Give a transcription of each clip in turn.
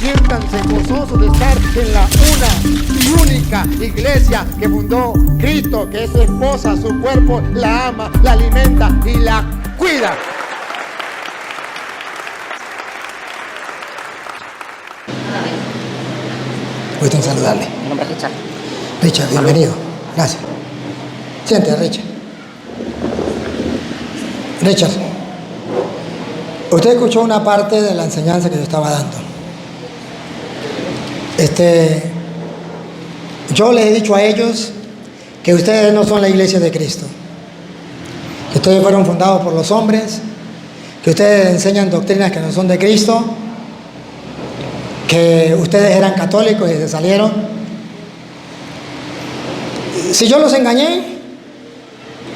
Siéntanse gozosos de estar en la una y única iglesia que fundó Cristo, que es su esposa, su cuerpo, la ama, la alimenta y la cuida. Gusto en saludarle. Mi nombre es Richard. Richard, bienvenido. Gracias. Siéntate, Richard. Richard, usted escuchó una parte de la enseñanza que yo estaba dando. Yo les he dicho a ellos que ustedes no son la iglesia de Cristo, que ustedes fueron fundados por los hombres, que ustedes enseñan doctrinas que no son de Cristo, que ustedes eran católicos y se salieron. Si yo los engañé,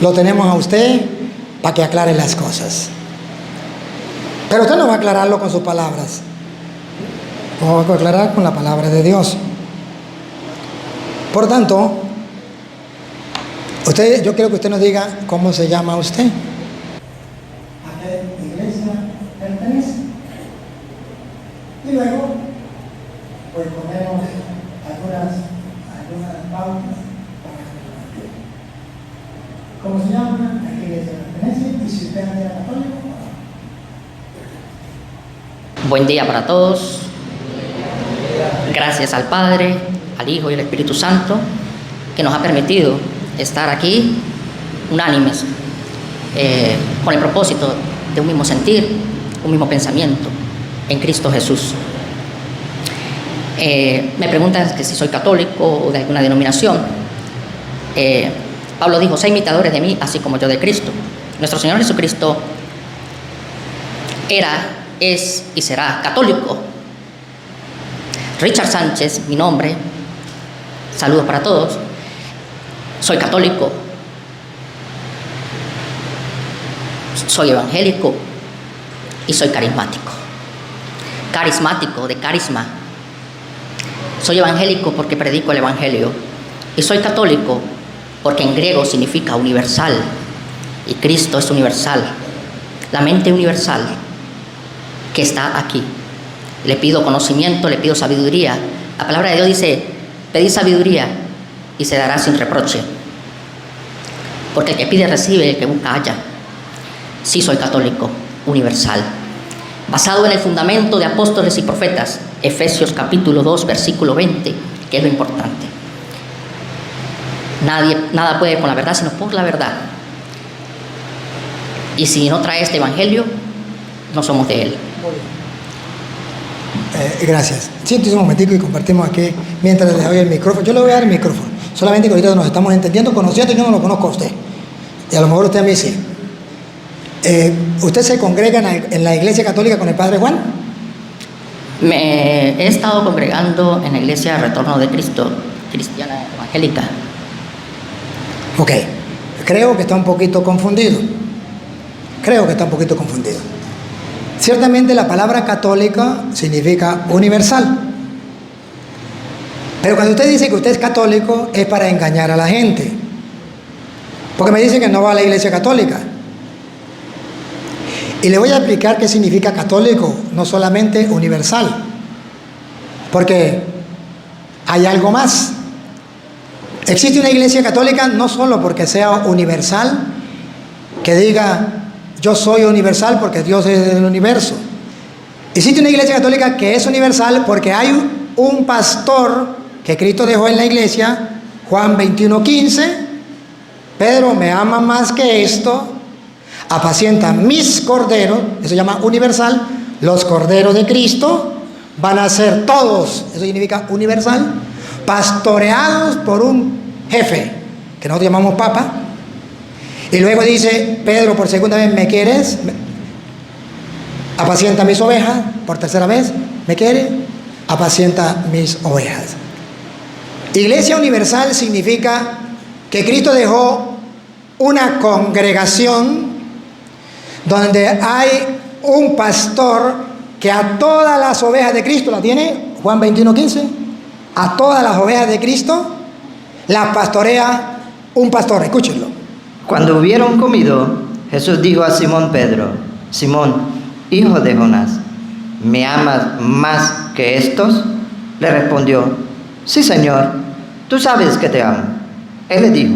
lo tenemos a usted para que aclare las cosas. Pero usted no va a aclararlo con sus palabras, lo va a aclarar con la palabra de Dios. Por tanto, yo quiero que usted nos diga cómo se llama usted. ¿A qué iglesia pertenece? Y luego, pues ponemos algunas pautas. ¿Cómo se llama? ¿A qué iglesia pertenece? Y si usted era católico. Buen día para todos. Gracias al Padre, al Hijo y al Espíritu Santo, que nos ha permitido estar aquí unánimes, con el propósito de un mismo sentir, un mismo pensamiento en Cristo Jesús. Me preguntan que si soy católico o de alguna denominación. Pablo dijo: sé imitadores de mí, así como yo de Cristo. Nuestro Señor Jesucristo era, es y será católico. Richard Sánchez, mi nombre. Saludos para todos. Soy católico. Soy evangélico y soy carismático. Carismático, de carisma. Soy evangélico porque predico el evangelio. Y soy católico porque en griego significa universal. Y Cristo es universal. La mente universal que está aquí. Le pido conocimiento, le pido sabiduría. La palabra de Dios dice: pedid sabiduría y se dará sin reproche. Porque el que pide recibe, el que busca halla. Sí, soy católico, universal. Basado en el fundamento de apóstoles y profetas. Efesios capítulo 2, versículo 20, que es lo importante. Nada puede con la verdad sino por la verdad. Y si no trae este evangelio, no somos de él. Gracias. Siéntese un momentico y compartimos aquí mientras les doy el micrófono. Yo le voy a dar el micrófono, solamente que ahorita nos estamos entendiendo, conociendo. Yo no lo conozco a usted y a lo mejor usted a mí sí. ¿Usted se congrega en la iglesia católica con el Padre Juan? Me he estado congregando en la iglesia Retorno de Cristo, cristiana evangélica. Ok, creo que está un poquito confundido. Ciertamente la palabra católica significa universal. Pero cuando usted dice que usted es católico, es para engañar a la gente. Porque me dice que no va a la iglesia católica. Y le voy a explicar qué significa católico, no solamente universal. Porque hay algo más. Existe una iglesia católica no solo porque sea universal, que diga: yo soy universal porque Dios es del universo. Existe una iglesia católica que es universal porque hay un pastor que Cristo dejó en la iglesia, Juan 21:15. Pedro me ama más que esto, apacienta mis corderos, eso se llama universal. Los corderos de Cristo van a ser todos, eso significa universal, pastoreados por un jefe, que nosotros llamamos papa. Y luego dice Pedro por segunda vez: ¿me quieres? Apacienta mis ovejas. Por tercera vez: ¿me quiere? Apacienta mis ovejas. Iglesia universal significa que Cristo dejó una congregación donde hay un pastor que a todas las ovejas de Cristo, ¿la tiene? Juan 21:15. A todas las ovejas de Cristo las pastorea un pastor. Escúchenlo. Cuando hubieron comido, Jesús dijo a Simón Pedro: Simón, hijo de Jonás, ¿me amas más que estos? Le respondió: sí, Señor, tú sabes que te amo. Él le dijo: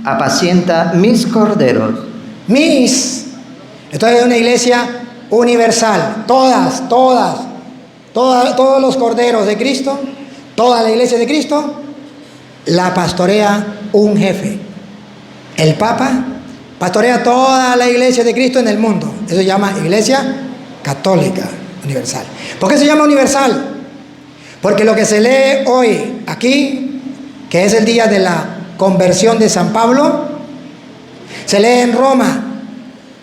apacienta mis corderos. Entonces es una iglesia universal. Todos los corderos de Cristo, toda la iglesia de Cristo, la pastorea un jefe. El Papa pastorea toda la iglesia de Cristo en el mundo. Eso se llama iglesia católica universal. ¿Por qué se llama universal? Porque lo que se lee hoy aquí, que es el día de la conversión de San Pablo, se lee en Roma,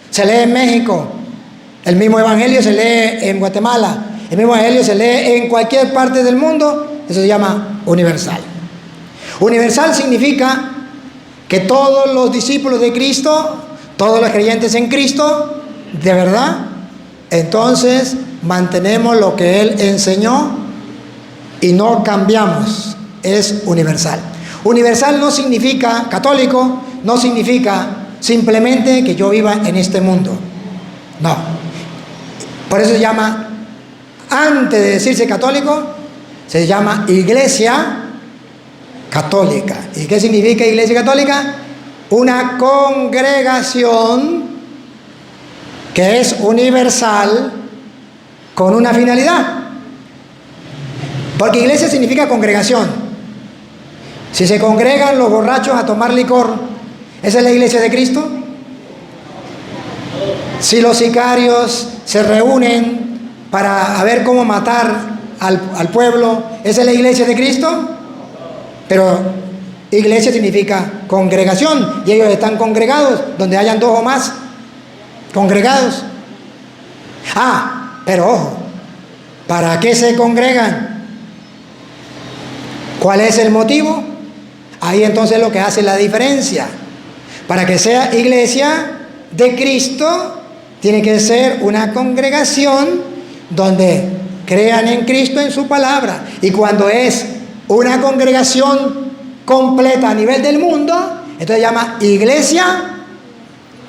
se lee en México, el mismo evangelio se lee en Guatemala, el mismo evangelio se lee en cualquier parte del mundo. Eso se llama universal. Universal significa que todos los discípulos de Cristo, todos los creyentes en Cristo, de verdad, entonces mantenemos lo que Él enseñó y no cambiamos. Es universal. Universal no significa, católico no significa simplemente que yo viva en este mundo. No. Por eso se llama, antes de decirse católico, se llama iglesia católica. ¿Y qué significa iglesia católica? Una congregación que es universal con una finalidad. Porque iglesia significa congregación. Si se congregan los borrachos a tomar licor, ¿esa es la iglesia de Cristo? Si los sicarios se reúnen para ver cómo matar al pueblo, ¿esa es la iglesia de Cristo? Pero iglesia significa congregación, y ellos están congregados donde hayan dos o más congregados. Pero ojo, ¿para qué se congregan? ¿Cuál es el motivo? Ahí entonces lo que hace la diferencia. Para que sea iglesia de Cristo, tiene que ser una congregación donde crean en Cristo, en su palabra. Y cuando es una congregación completa a nivel del mundo, entonces se llama iglesia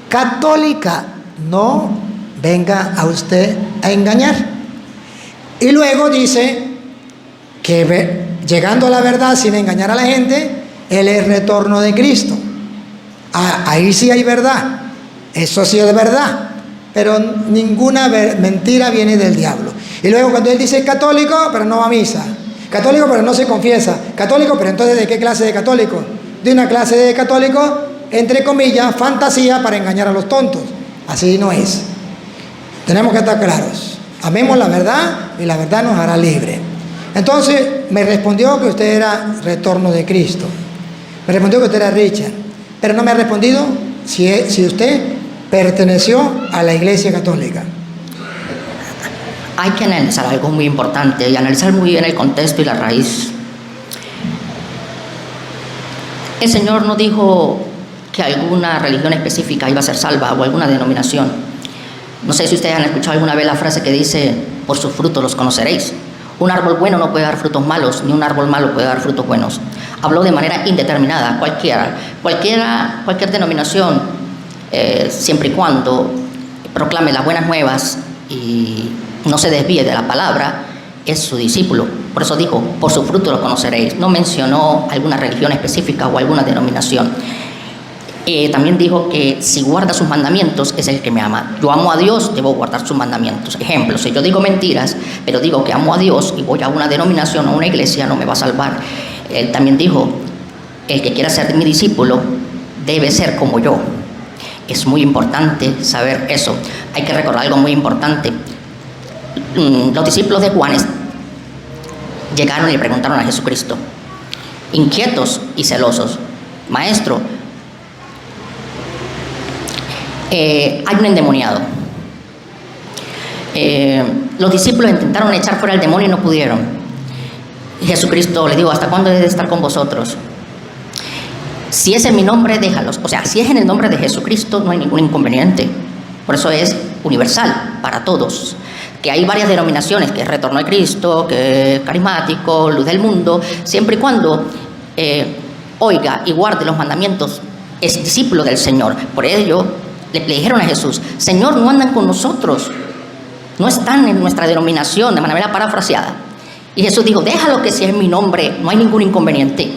católica. No venga a usted a engañar. Y luego dice que llegando a la verdad sin engañar a la gente, es el retorno de Cristo. Ahí sí hay verdad, eso sí es verdad, pero ninguna mentira viene del diablo. Y luego cuando él dice católico, pero no va a misa, católico pero no se confiesa, católico, pero entonces ¿de qué clase de católico? De una clase de católico, entre comillas, fantasía para engañar a los tontos. Así no es. Tenemos que estar claros. Amemos la verdad y la verdad nos hará libre. Entonces me respondió que usted era retorno de Cristo. Me respondió que usted era Richard, pero no me ha respondido si usted perteneció a la iglesia católica. Hay que analizar algo muy importante y analizar muy bien el contexto y la raíz. El Señor no dijo que alguna religión específica iba a ser salva o alguna denominación. No sé si ustedes han escuchado alguna vez la frase que dice: por sus frutos los conoceréis. Un árbol bueno no puede dar frutos malos, ni un árbol malo puede dar frutos buenos. Habló de manera indeterminada, cualquier denominación, siempre y cuando proclame las buenas nuevas y no se desvíe de la palabra, es su discípulo. Por eso dijo: por su fruto lo conoceréis. No mencionó alguna religión específica o alguna denominación. También dijo que si guarda sus mandamientos es el que me ama. Yo amo a Dios, debo guardar sus mandamientos. Ejemplo, si yo digo mentiras, pero digo que amo a Dios y voy a una denominación o una iglesia, no me va a salvar. Él también dijo: el que quiera ser mi discípulo debe ser como yo. Es muy importante saber eso. Hay que recordar algo muy importante. Los discípulos de Juan llegaron y le preguntaron a Jesucristo, inquietos y celosos: Maestro, hay un endemoniado. Los discípulos intentaron echar fuera el demonio y no pudieron. Y Jesucristo le dijo: ¿hasta cuándo he de estar con vosotros? Si es en mi nombre, déjalos. O sea, si es en el nombre de Jesucristo, no hay ningún inconveniente. Por eso es universal para todos. Que hay varias denominaciones, que es Retorno de Cristo, que es Carismático, Luz del Mundo, siempre y cuando oiga y guarde los mandamientos, es discípulo del Señor. Por ello le dijeron a Jesús: Señor, no andan con nosotros, no están en nuestra denominación, de manera parafraseada. Y Jesús dijo, déjalo que sea en mi nombre, no hay ningún inconveniente.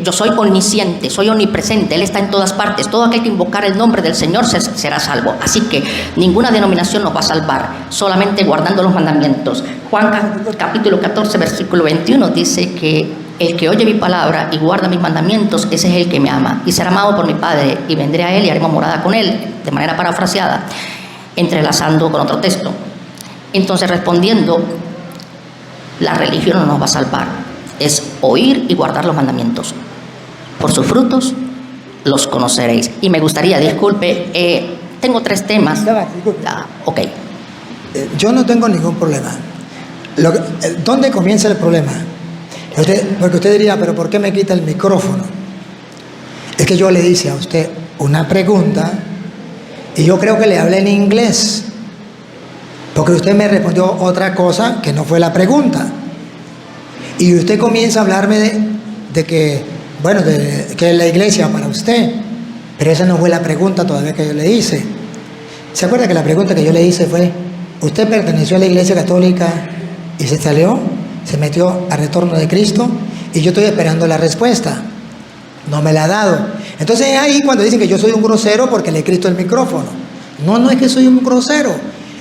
Yo soy omnisciente, soy omnipresente, Él está en todas partes. Todo aquel que invocar el nombre del Señor será salvo. Así que ninguna denominación nos va a salvar, solamente guardando los mandamientos. Juan capítulo 14, versículo 21 dice que el que oye mi palabra y guarda mis mandamientos, ese es el que me ama. Y será amado por mi Padre, y vendré a Él y haremos morada con Él, de manera parafraseada, entrelazando con otro texto. Entonces, respondiendo, la religión no nos va a salvar. Es oír y guardar los mandamientos. Por sus frutos los conoceréis. Y me gustaría, disculpe, tengo 3 temas. Ok. Yo no tengo ningún problema. ¿Dónde comienza el problema? Porque usted diría, pero ¿por qué me quita el micrófono? Es que yo le hice a usted una pregunta y yo creo que le hablé en inglés, porque usted me respondió otra cosa que no fue la pregunta. Y usted comienza a hablarme de que, bueno, que es la iglesia para usted. Pero esa no fue la pregunta todavía que yo le hice. ¿Se acuerda que la pregunta que yo le hice fue, ¿usted perteneció a la iglesia católica y se salió? ¿Se metió al retorno de Cristo? Y yo estoy esperando la respuesta. No me la ha dado. Entonces es ahí cuando dicen que yo soy un grosero porque le he quito el micrófono. No es que soy un grosero.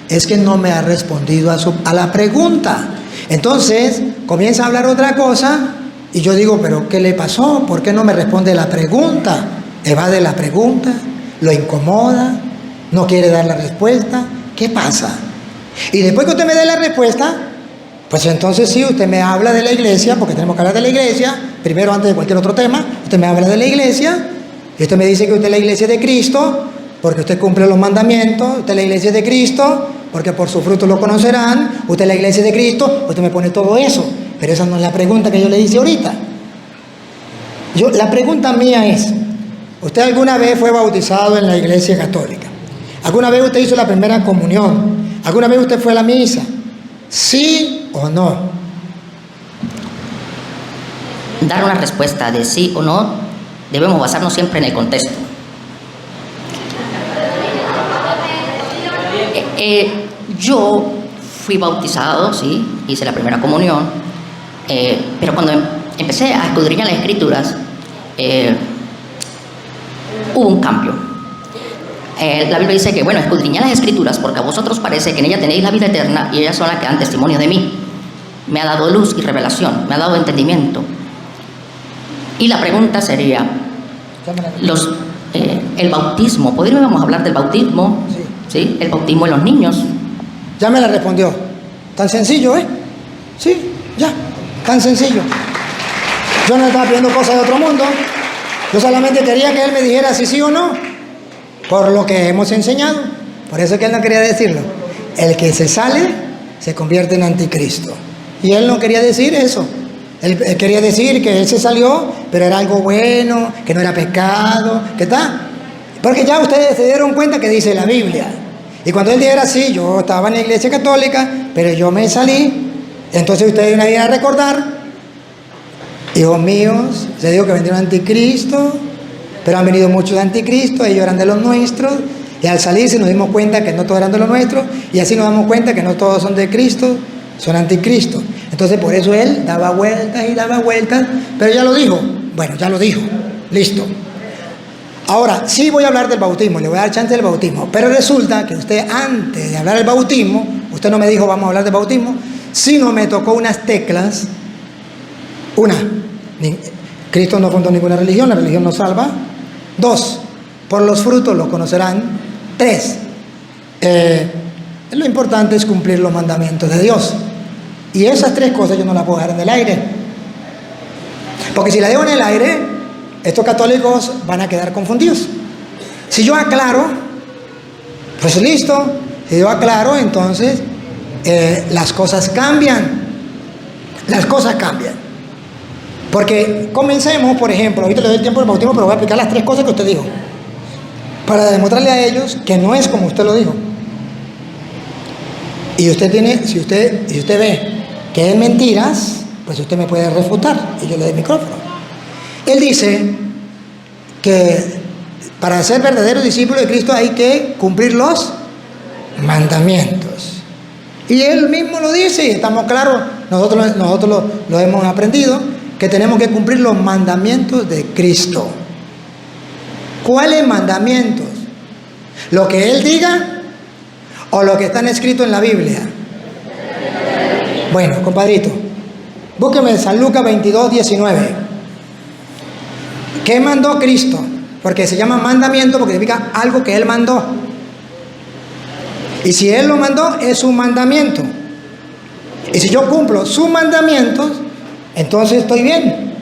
Es que no me ha respondido a la pregunta. Entonces comienza a hablar otra cosa y yo digo, pero ¿qué le pasó? ¿Por qué no me responde la pregunta? Evade la pregunta, lo incomoda, no quiere dar la respuesta. ¿Qué pasa? Y después que usted me dé la respuesta, pues entonces sí, usted me habla de la iglesia, porque tenemos que hablar de la iglesia, primero antes de cualquier otro tema. Usted me habla de la iglesia y usted me dice que usted es la iglesia de Cristo, porque usted cumple los mandamientos. Usted es la iglesia de Cristo, porque por su fruto lo conocerán. Usted es la iglesia de Cristo. Usted me pone todo eso, pero esa no es la pregunta que yo le hice ahorita. La pregunta mía es, ¿usted alguna vez fue bautizado en la iglesia católica? ¿Alguna vez usted hizo la primera comunión? ¿Alguna vez usted fue a la misa? ¿Sí o no? Dar una respuesta de sí o no, debemos basarnos siempre en el contexto. Yo fui bautizado, sí, hice la primera comunión, pero cuando empecé a escudriñar las escrituras, hubo un cambio. La Biblia dice que, bueno, escudriñad las escrituras porque a vosotros parece que en ellas tenéis la vida eterna y ellas son las que dan testimonio de mí. Me ha dado luz y revelación, me ha dado entendimiento. Y la pregunta sería, el bautismo, ¿podríamos hablar del bautismo? Sí. ¿Sí? El bautismo de los niños. Ya me la respondió. Tan sencillo, ¿eh? Sí, ya, tan sencillo. Yo no estaba pidiendo cosas de otro mundo. Yo solamente quería que él me dijera si sí o no, por lo que hemos enseñado. Por eso es que él no quería decirlo. El que se sale se convierte en anticristo. Y él no quería decir eso. Él quería decir que él se salió, pero era algo bueno, que no era pecado, ¿qué tal? Porque ya ustedes se dieron cuenta que dice la Biblia. Y cuando él dijera, sí, yo estaba en la iglesia católica, pero yo me salí, entonces ustedes me iban a recordar, hijos míos, les digo que vendieron anticristo, pero han venido muchos anticristos, ellos eran de los nuestros, y al salirse nos dimos cuenta que no todos eran de los nuestros, y así nos damos cuenta que no todos son de Cristo, son anticristos. Entonces por eso él daba vueltas y daba vueltas, pero ya lo dijo. Bueno, ya lo dijo, listo. Ahora, sí voy a hablar del bautismo, le voy a dar chance del bautismo, pero resulta que usted antes de hablar del bautismo, usted no me dijo vamos a hablar del bautismo, sino me tocó unas teclas. Cristo no fundó ninguna religión, la religión no salva. 2, por los frutos lo conocerán. 3, lo importante es cumplir los mandamientos de Dios. Y esas 3 cosas yo no las puedo dejar en el aire, porque si las dejo en el aire, estos católicos van a quedar confundidos. Si yo aclaro, pues listo. Si yo aclaro, entonces las cosas cambian. Las cosas cambian. Porque comencemos, por ejemplo, ahorita le doy el tiempo del bautismo, pero voy a explicar las 3 cosas que usted dijo, para demostrarle a ellos que no es como usted lo dijo. Y usted tiene, si usted ve que es mentiras, pues usted me puede refutar y yo le doy el micrófono. Él dice que para ser verdadero discípulo de Cristo hay que cumplir los mandamientos. Y él mismo lo dice y estamos claros nosotros lo hemos aprendido, que tenemos que cumplir los mandamientos de Cristo. ¿Cuáles mandamientos? ¿Lo que Él diga o lo que están escritos en la Biblia? Bueno, compadrito, búsqueme San Lucas 22, 19. ¿Qué mandó Cristo? Porque se llama mandamiento porque significa algo que Él mandó. Y si Él lo mandó, es un mandamiento. Y si yo cumplo sus mandamientos, entonces estoy bien.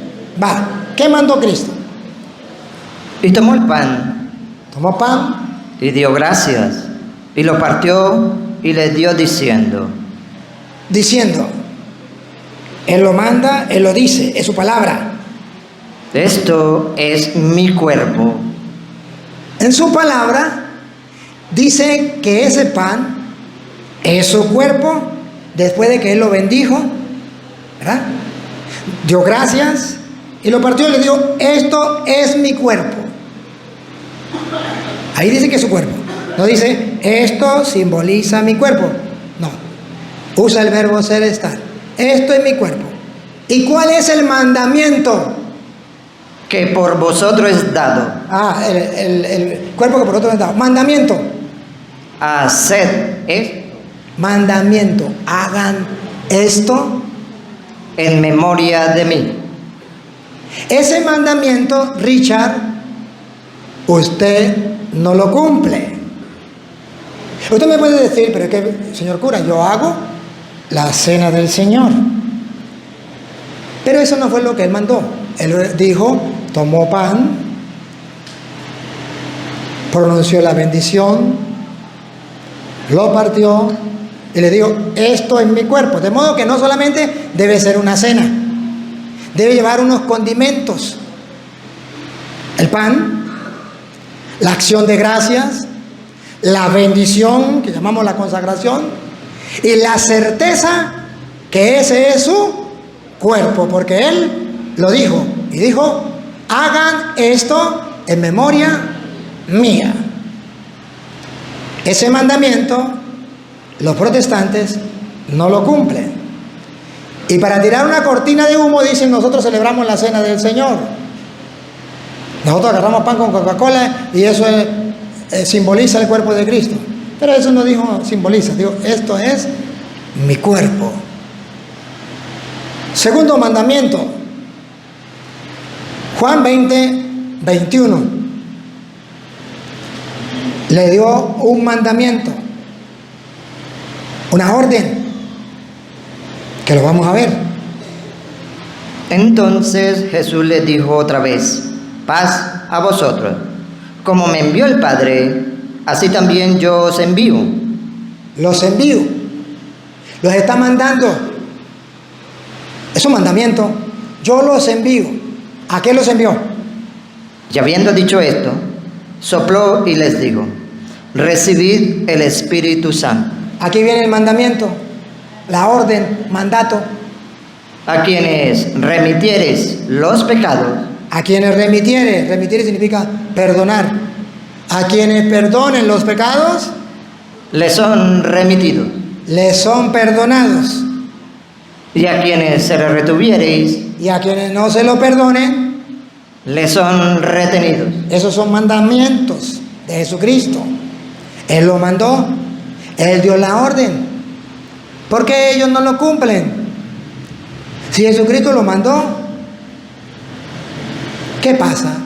Va, ¿qué mandó Cristo? Y tomó el pan, Tomó pan, y dio gracias, y lo partió, y les dio diciendo. Él lo manda, Él lo dice, es su palabra. Esto es mi cuerpo. En su palabra dice que ese pan es su cuerpo, después de que Él lo bendijo, ¿verdad? Dio gracias y lo partió y le dijo, esto es mi cuerpo. Ahí dice que es su cuerpo. No dice, esto simboliza mi cuerpo. No. Usa el verbo ser, estar. Esto es mi cuerpo. ¿Y cuál es el mandamiento? Que por vosotros es dado. El cuerpo que por otro es dado. Mandamiento. Haced esto Mandamiento. Hagan esto en memoria de mí. Ese mandamiento, Richard, usted no lo cumple. Usted me puede decir, pero es que, señor cura, yo hago la cena del Señor. Pero eso no fue lo que Él mandó. Él dijo, tomó pan, pronunció la bendición, lo partió y le dijo, esto es mi cuerpo. De modo que no solamente debe ser una cena, debe llevar unos condimentos. El pan, la acción de gracias, la bendición, que llamamos la consagración, y la certeza que ese es su cuerpo, porque Él lo dijo, y dijo, hagan esto en memoria mía. Ese mandamiento los protestantes no lo cumplen. Y para tirar una cortina de humo dicen, nosotros celebramos la cena del Señor. Nosotros agarramos pan con Coca-Cola y eso simboliza el cuerpo de Cristo. Pero eso no dijo simboliza, digo, esto es mi cuerpo. Segundo mandamiento, Juan 20, 21. Le dio un mandamiento, una orden, que lo vamos a ver. Entonces Jesús les dijo otra vez, paz a vosotros. Como me envió el Padre, así también yo os envío. Los envío, los está mandando. Es un mandamiento. Yo los envío. ¿A qué los envió? Y habiendo dicho esto, sopló y les dijo, recibid el Espíritu Santo. Aquí viene el mandamiento, la orden, mandato. A quienes remitieres los pecados, A quienes remitir significa perdonar. A quienes perdonen los pecados, les son remitidos. les son perdonados. Y a quienes se les retuviereis, Y a quienes no se lo perdonen, les son retenidos. esos son mandamientos de Jesucristo. Él lo mandó, Él dio la orden. ¿Por qué ellos no lo cumplen? Si Jesucristo lo mandó, ¿qué pasa?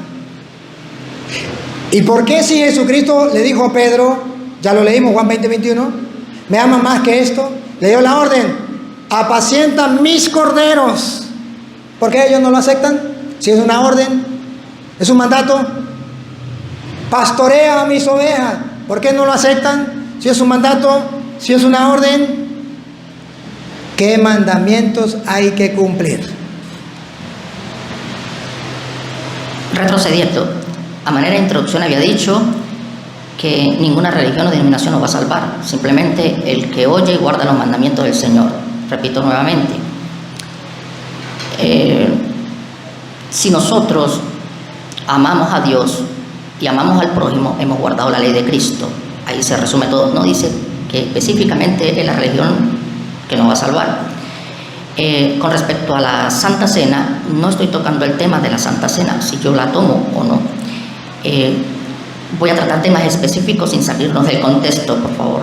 ¿Y por qué si Jesucristo le dijo a Pedro, ya lo leímos Juan 20, 21, me ama más que esto, le dio la orden, apacienta mis corderos? ¿Por qué ellos no lo aceptan? Si es una orden, es un mandato. Pastorea a mis ovejas. ¿Por qué no lo aceptan? Si es un mandato, si es una orden. ¿Qué mandamientos hay que cumplir? Retrocediendo, a manera de introducción había dicho que ninguna religión o denominación nos va a salvar, simplemente el que oye y guarda los mandamientos del Señor. Repito nuevamente, si nosotros amamos a Dios y amamos al prójimo, hemos guardado la ley de Cristo. Ahí se resume todo. No dice que específicamente es la religión que nos va a salvar. Con respecto a la Santa Cena, no estoy tocando el tema de la Santa Cena, si yo la tomo o no. Voy a tratar temas específicos sin salirnos del contexto, por favor.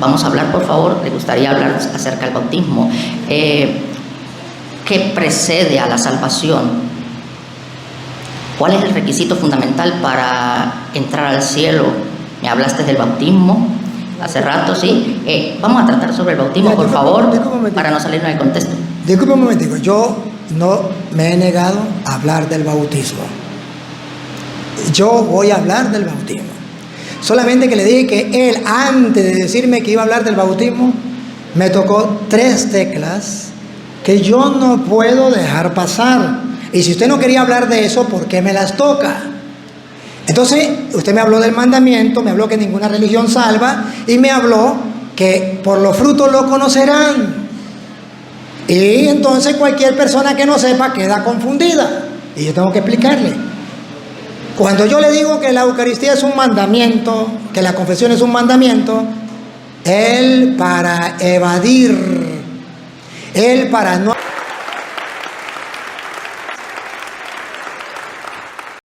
Vamos a hablar, por favor, le gustaría hablar acerca del bautismo. ¿Qué precede a la salvación? ¿Cuál es el requisito fundamental para entrar al cielo? Me hablaste del bautismo hace rato, ¿sí? Vamos a tratar sobre el bautismo, por favor, para no salirnos del contexto. Disculpe un momentico, yo no me he negado a hablar del bautismo. Yo voy a hablar del bautismo. Solamente que le dije que él, antes de decirme que iba a hablar del bautismo, me tocó 3 teclas que yo no puedo dejar pasar. Y si usted no quería hablar de eso, ¿por qué me las toca? Entonces, usted me habló del mandamiento, me habló que ninguna religión salva, y me habló que por los frutos lo conocerán. Y entonces cualquier persona que no sepa queda confundida. Y yo tengo que explicarle. Cuando yo le digo que la Eucaristía es un mandamiento, que la confesión es un mandamiento, él para evadir, él para no